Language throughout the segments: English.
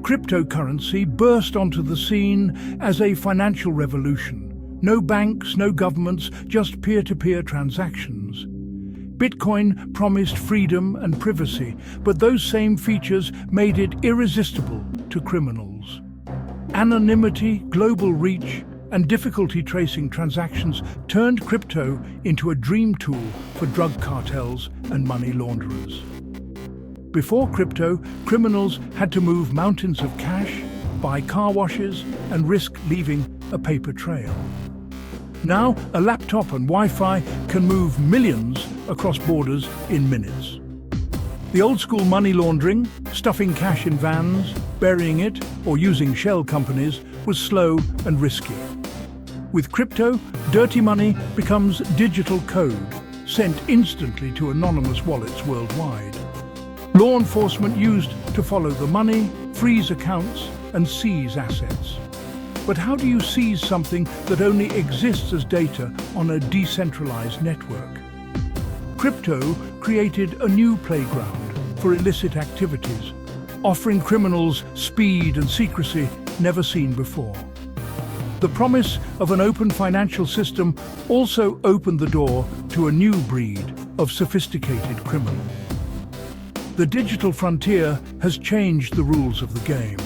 Cryptocurrency burst onto the scene as a financial revolution. No banks, no governments, just peer-to-peer transactions. Bitcoin promised freedom and privacy, but those same features made it irresistible to criminals. Anonymity, global reach, and difficulty tracing transactions turned crypto into a dream tool for drug cartels and money launderers. Before crypto, criminals had to move mountains of cash, buy car washes, and risk leaving a paper trail. Now, a laptop and Wi-Fi can move millions across borders in minutes. The old-school money laundering, stuffing cash in vans, burying it, or using shell companies, was slow and risky. With crypto, dirty money becomes digital code, sent instantly to anonymous wallets worldwide. Law enforcement used to follow the money, freeze accounts, and seize assets. But how do you seize something that only exists as data on a decentralized network? Crypto created a new playground for illicit activities, offering criminals speed and secrecy never seen before. The promise of an open financial system also opened the door to a new breed of sophisticated criminal. The digital frontier has changed the rules of the game.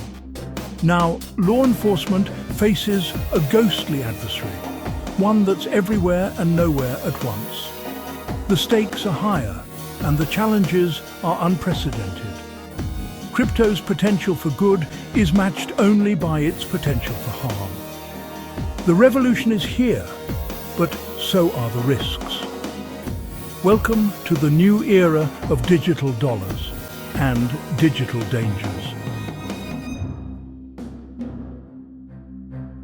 Now, law enforcement faces a ghostly adversary, one that's everywhere and nowhere at once. The stakes are higher, and the challenges are unprecedented. Crypto's potential for good is matched only by its potential for harm. The revolution is here, but so are the risks. Welcome to the new era of digital dollars and digital dangers.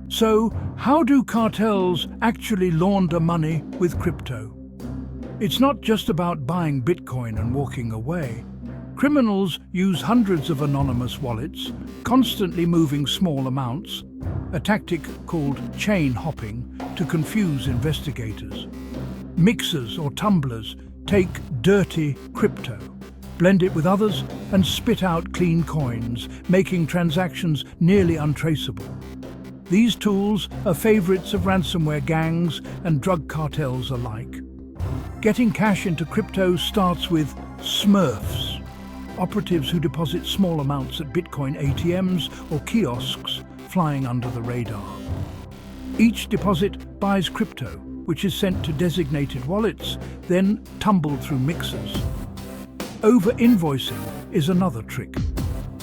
So, how do cartels actually launder money with crypto? It's not just about buying Bitcoin and walking away. Criminals use hundreds of anonymous wallets, constantly moving small amounts, a tactic called chain hopping, to confuse investigators. Mixers or tumblers take dirty crypto, blend it with others, and spit out clean coins, making transactions nearly untraceable. These tools are favorites of ransomware gangs and drug cartels alike. Getting cash into crypto starts with Smurfs, operatives who deposit small amounts at Bitcoin ATMs or kiosks, flying under the radar. Each deposit buys crypto, which is sent to designated wallets, then tumbled through mixers. Over-invoicing is another trick.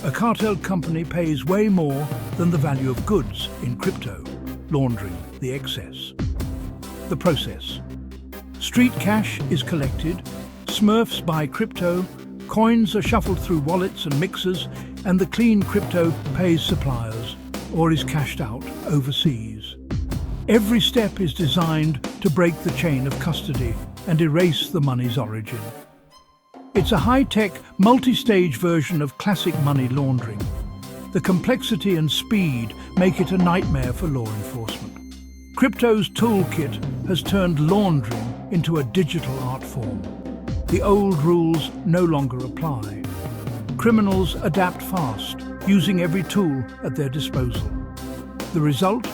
A cartel company pays way more than the value of goods in crypto, laundering the excess. The process. Street cash is collected, Smurfs buy crypto, coins are shuffled through wallets and mixers, and the clean crypto pays suppliers or is cashed out overseas. Every step is designed to break the chain of custody and erase the money's origin. It's a high-tech, multi-stage version of classic money laundering. The complexity and speed make it a nightmare for law enforcement. Crypto's toolkit has turned laundering into a digital art form. The old rules no longer apply. Criminals adapt fast, using every tool at their disposal. The result?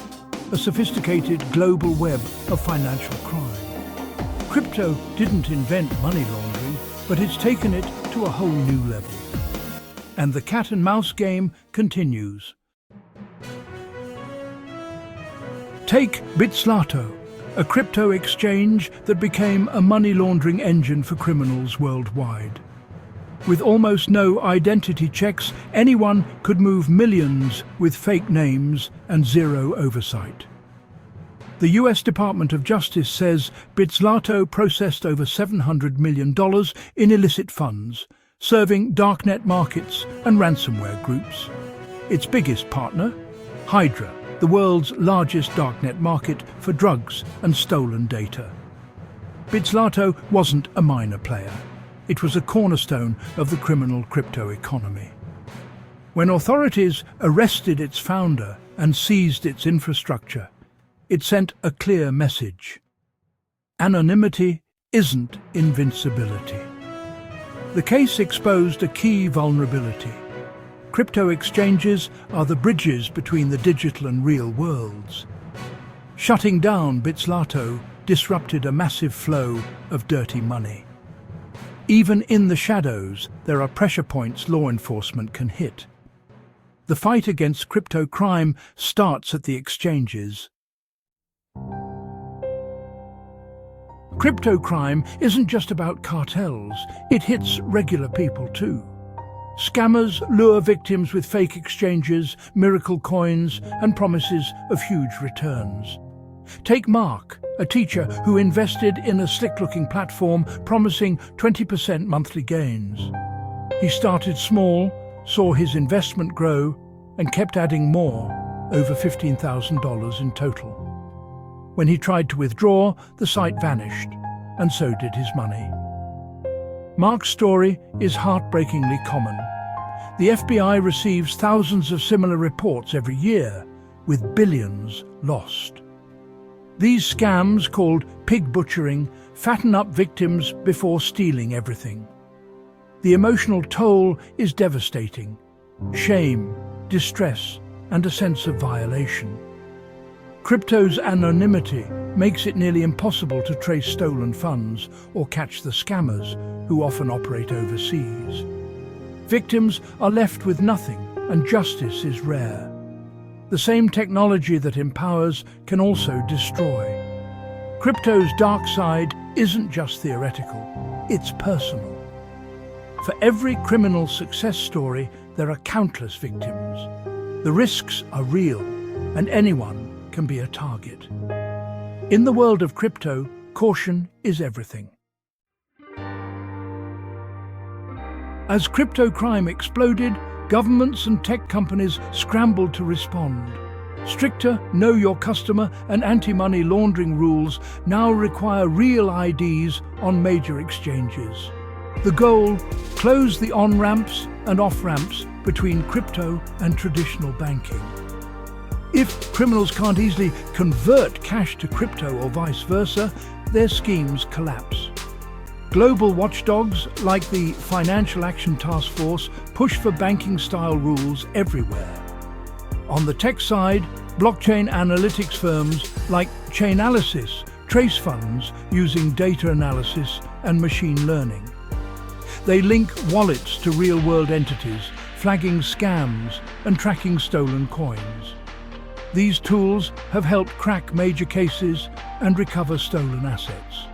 A sophisticated global web of financial crime. Crypto didn't invent money laundering, but it's taken it to a whole new level. And the cat and mouse game continues. Take Bitslato, a crypto exchange that became a money laundering engine for criminals worldwide. With almost no identity checks, anyone could move millions with fake names and zero oversight. The US Department of Justice says Bitslato processed over $700 million in illicit funds, serving darknet markets and ransomware groups. Its biggest partner, Hydra, the world's largest darknet market for drugs and stolen data. Bitslato wasn't a minor player. It was a cornerstone of the criminal crypto economy. When authorities arrested its founder and seized its infrastructure, it sent a clear message. Anonymity isn't invincibility. The case exposed a key vulnerability. Crypto exchanges are the bridges between the digital and real worlds. Shutting down Bitslato disrupted a massive flow of dirty money. Even in the shadows, there are pressure points law enforcement can hit. The fight against crypto crime starts at the exchanges. Crypto crime isn't just about cartels, it hits regular people too. Scammers lure victims with fake exchanges, miracle coins, and promises of huge returns. Take Mark, a teacher who invested in a slick-looking platform promising 20% monthly gains. He started small, saw his investment grow, and kept adding more, over $15,000 in total. When he tried to withdraw, the site vanished, and so did his money. Mark's story is heartbreakingly common. The FBI receives thousands of similar reports every year, with billions lost. These scams, called pig butchering, fatten up victims before stealing everything. The emotional toll is devastating. Shame, distress, and a sense of violation. Crypto's anonymity makes it nearly impossible to trace stolen funds or catch the scammers, who often operate overseas. Victims are left with nothing, and justice is rare. The same technology that empowers can also destroy. Crypto's dark side isn't just theoretical, it's personal. For every criminal success story, there are countless victims. The risks are real, and anyone can be a target. In the world of crypto, caution is everything. As crypto crime exploded, governments and tech companies scrambled to respond. Stricter Know Your Customer and anti-money laundering rules now require real IDs on major exchanges. The goal: close the on-ramps and off-ramps between crypto and traditional banking. If criminals can't easily convert cash to crypto or vice versa, their schemes collapse. Global watchdogs like the Financial Action Task Force push for banking-style rules everywhere. On the tech side, blockchain analytics firms like Chainalysis trace funds using data analysis and machine learning. They link wallets to real-world entities, flagging scams and tracking stolen coins. These tools have helped crack major cases and recover stolen assets.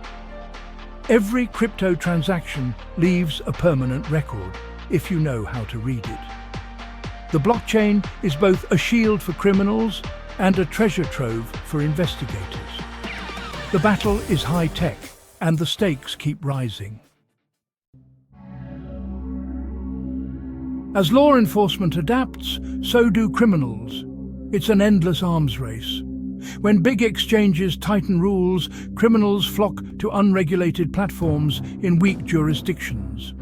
Every crypto transaction leaves a permanent record, if you know how to read it. The blockchain is both a shield for criminals and a treasure trove for investigators. The battle is high-tech, and the stakes keep rising. As law enforcement adapts, so do criminals. It's an endless arms race. When big exchanges tighten rules, criminals flock to unregulated platforms in weak jurisdictions.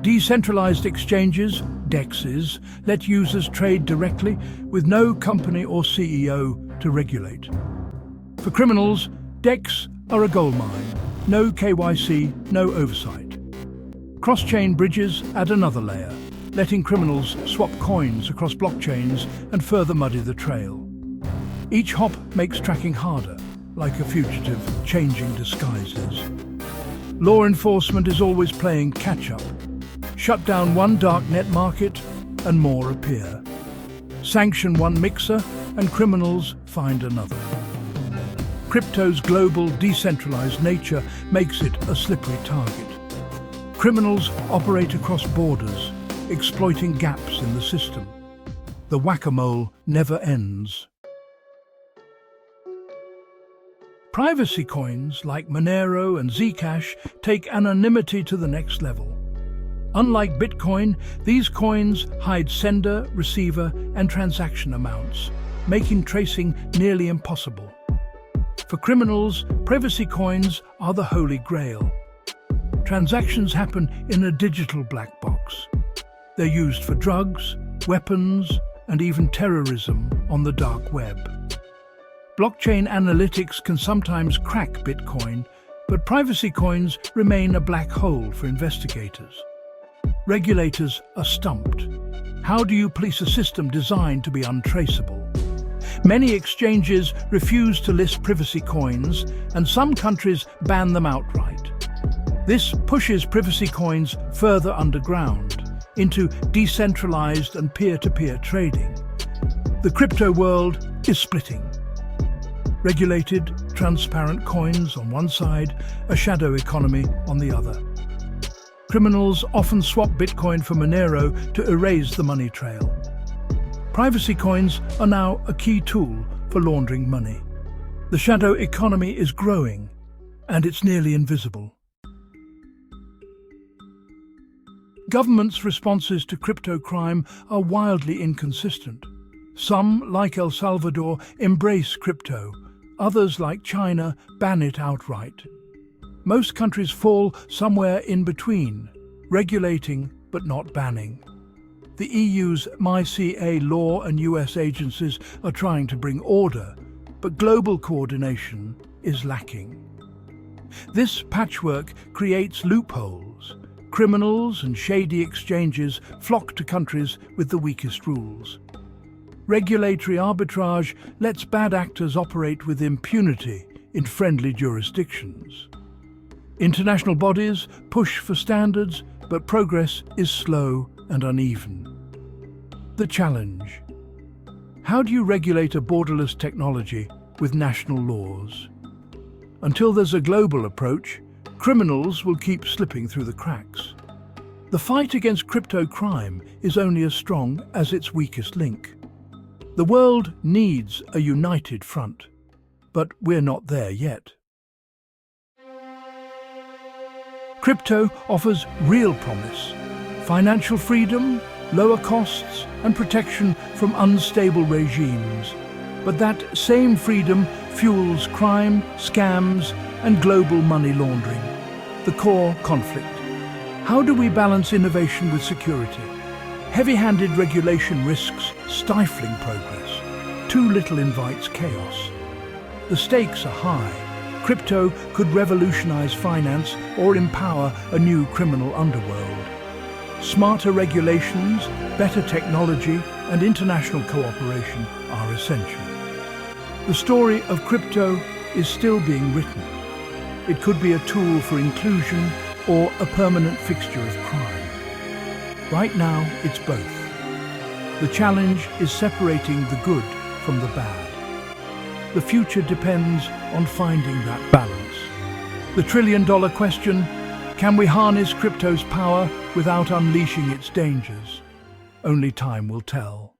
Decentralized exchanges, DEXs, let users trade directly with no company or CEO to regulate. For criminals, DEX are a goldmine. No KYC, no oversight. Cross-chain bridges add another layer, letting criminals swap coins across blockchains and further muddy the trail. Each hop makes tracking harder, like a fugitive changing disguises. Law enforcement is always playing catch-up. Shut down one darknet market, and more appear. Sanction one mixer, and criminals find another. Crypto's global, decentralized nature makes it a slippery target. Criminals operate across borders, exploiting gaps in the system. The whack-a-mole never ends. Privacy coins like Monero and Zcash take anonymity to the next level. Unlike Bitcoin, these coins hide sender, receiver, and transaction amounts, making tracing nearly impossible. For criminals, privacy coins are the holy grail. Transactions happen in a digital black box. They're used for drugs, weapons, and even terrorism on the dark web. Blockchain analytics can sometimes crack Bitcoin, but privacy coins remain a black hole for investigators. Regulators are stumped. How do you police a system designed to be untraceable? Many exchanges refuse to list privacy coins, and some countries ban them outright. This pushes privacy coins further underground, into decentralized and peer-to-peer trading. The crypto world is splitting. Regulated, transparent coins on one side, a shadow economy on the other. Criminals often swap Bitcoin for Monero to erase the money trail. Privacy coins are now a key tool for laundering money. The shadow economy is growing, and it's nearly invisible. Governments' responses to crypto crime are wildly inconsistent. Some, like El Salvador, embrace crypto. Others, like China, ban it outright. Most countries fall somewhere in between, regulating but not banning. The EU's MiCA law and US agencies are trying to bring order, but global coordination is lacking. This patchwork creates loopholes. Criminals and shady exchanges flock to countries with the weakest rules. Regulatory arbitrage lets bad actors operate with impunity in friendly jurisdictions. International bodies push for standards, but progress is slow and uneven. The challenge: how do you regulate a borderless technology with national laws? Until there's a global approach, criminals will keep slipping through the cracks. The fight against crypto crime is only as strong as its weakest link. The world needs a united front, but we're not there yet. Crypto offers real promise: financial freedom, lower costs, and protection from unstable regimes. But that same freedom fuels crime, scams, and global money laundering. The core conflict. How do we balance innovation with security? Heavy-handed regulation risks stifling progress. Too little invites chaos. The stakes are high. Crypto could revolutionize finance or empower a new criminal underworld. Smarter regulations, better technology, and international cooperation are essential. The story of crypto is still being written. It could be a tool for inclusion or a permanent fixture of crime. Right now, it's both. The challenge is separating the good from the bad. The future depends on finding that balance. The trillion-dollar question: can we harness crypto's power without unleashing its dangers? Only time will tell.